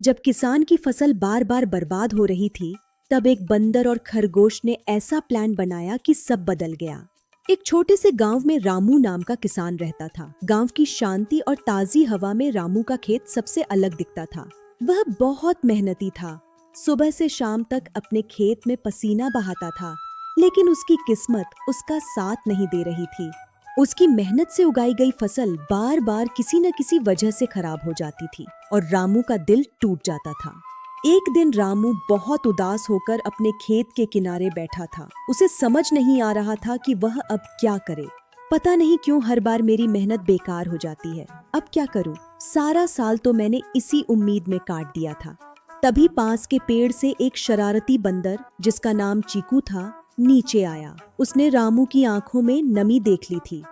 जब किसान की फसल बार बार बर्बाद हो रही थी, तब एक बंदर और खरगोश ने ऐसा प्लान बनाया कि सब बदल गया। एक छोटे से गांव में रामू नाम का किसान रहता था। गांव की शांति और ताजी हवा में रामू का खेत सबसे अलग दिखता था। वह बहुत मेहनती था। सुबह से शाम तक अपने खेत में पसीना बहाता था, लेकिन उसकी किस्मत उसका साथ नहीं दे रही थी। उसकी मेहनत से उगाई गई फसल बार बार किसी न किसी वजह से खराब हो जाती थी और रामू का दिल टूट जाता था। एक दिन रामू बहुत उदास होकर अपने खेत के किनारे बैठा था। उसे समझ नहीं आ रहा था कि वह अब क्या करे। पता नहीं क्यों हर बार मेरी मेहनत बेकार हो जाती है। अब क्या करूं? सारा साल तो मैंने इसी उम्मीद में काट दिया था। तभी पास के पेड़ से एक शरारती बंदर, जिसका नाम चीकू था, नीचे आया। उसने रामू की आंखों में नमी देख ली थी।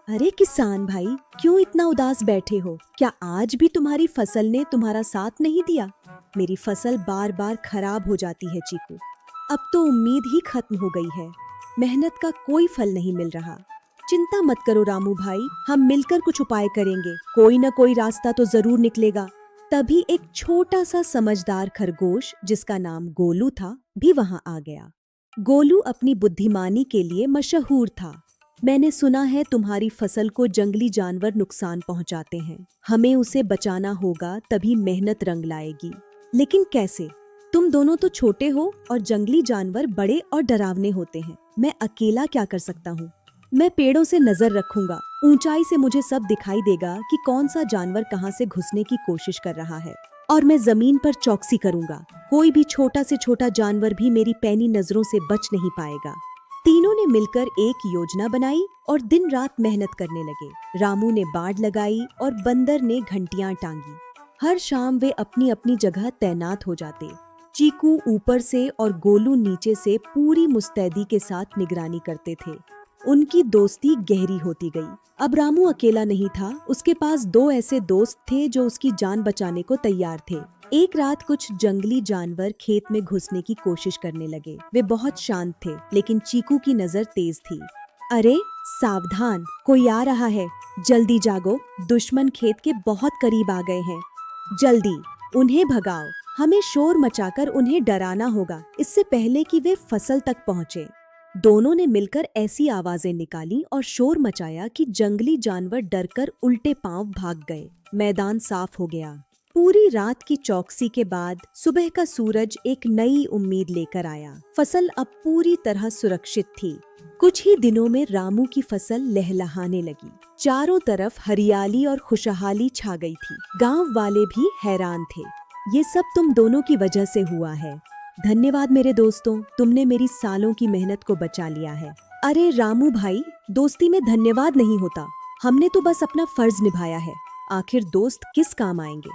अरे किसान भाई, क्यों इतना उदास बैठे हो? क्या आज भी तुम्हारी फसल ने तुम्हारा साथ नहीं दिया? मेरी फसल बार बार खराब हो जाती है चीकू। अब तो उम्मीद ही खत्म हो गई है। मेहनत का कोई फल नहीं मिल रहा। चिंता मत करो रामू भाई, हम मिलकर कुछ उपाय करेंगे। कोई न कोई रास्ता तो जरूर निकलेगा। तभी एक छोटा सा समझदार खरगोश, जिसका नाम गोलू था, भी वहां आ गया। गोलू अपनी बुद्धिमानी के लिए मशहूर था। मैंने सुना है तुम्हारी फसल को जंगली जानवर नुकसान पहुंचाते हैं। हमें उसे बचाना होगा, तभी मेहनत रंग लाएगी। लेकिन कैसे? तुम दोनों तो छोटे हो और जंगली जानवर बड़े और डरावने होते हैं। मैं अकेला क्या कर सकता हूँ? मैं पेड़ों से नजर रखूंगा। ऊंचाई से मुझे सब दिखाई देगा कि कौन सा जानवर कहाँ से घुसने की कोशिश कर रहा है। और मैं जमीन पर चौकसी करूंगा। कोई भी छोटा से छोटा जानवर भी मेरी पैनी नजरों से बच नहीं पाएगा। तीनों ने मिलकर एक योजना बनाई और दिन रात मेहनत करने लगे। रामू ने बाड़ लगाई और बंदर ने घंटियां टांगी। हर शाम वे अपनी अपनी जगह तैनात हो जाते। चीकू ऊपर से और गोलू नीचे से पूरी मुस्तैदी के साथ निगरानी करते थे। उनकी दोस्ती गहरी होती गई। अब रामू अकेला नहीं था। उसके पास दो ऐसे दोस्त थे जो उसकी जान बचाने को तैयार थे। एक रात कुछ जंगली जानवर खेत में घुसने की कोशिश करने लगे। वे बहुत शांत थे, लेकिन चीकू की नजर तेज थी। अरे सावधान, कोई आ रहा है। जल्दी जागो, दुश्मन खेत के बहुत करीब आ गए हैं। जल्दी उन्हें भगाओ। हमें शोर मचाकर उन्हें डराना होगा, इससे पहले कि वे फसल तक पहुंचे। दोनों ने मिलकर ऐसी आवाजें निकाली और शोर मचाया कि जंगली जानवर डरकर उल्टे पांव भाग गए। मैदान साफ हो गया। पूरी रात की चौकसी के बाद सुबह का सूरज एक नई उम्मीद लेकर आया। फसल अब पूरी तरह सुरक्षित थी। कुछ ही दिनों में रामू की फसल लहलहाने लगी। चारों तरफ हरियाली और खुशहाली छा गई थी। गांव वाले भी हैरान थे। ये सब तुम दोनों की वजह से हुआ है। धन्यवाद मेरे दोस्तों, तुमने मेरी सालों की मेहनत को बचा लिया है। अरे रामू भाई, दोस्ती में धन्यवाद नहीं होता। हमने तो बस अपना फर्ज निभाया है। आखिर दोस्त किस काम आएंगे?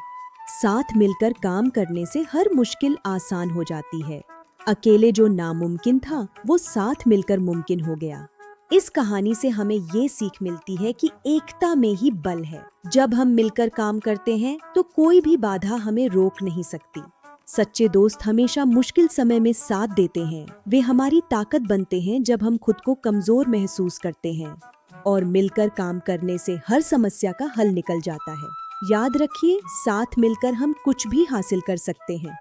साथ मिलकर काम करने से हर मुश्किल आसान हो जाती है। अकेले जो नामुमकिन था, वो साथ मिलकर मुमकिन हो गया। इस कहानी से हमें ये सीख मिलती है कि एकता में ही बल है। जब हम मिलकर काम करते हैं तो कोई भी बाधा हमें रोक नहीं सकती। सच्चे दोस्त हमेशा मुश्किल समय में साथ देते हैं। वे हमारी ताकत बनते हैं जब हम खुद को कमजोर महसूस करते हैं। और मिलकर काम करने से हर समस्या का हल निकल जाता है। याद रखिए, साथ मिलकर हम कुछ भी हासिल कर सकते हैं।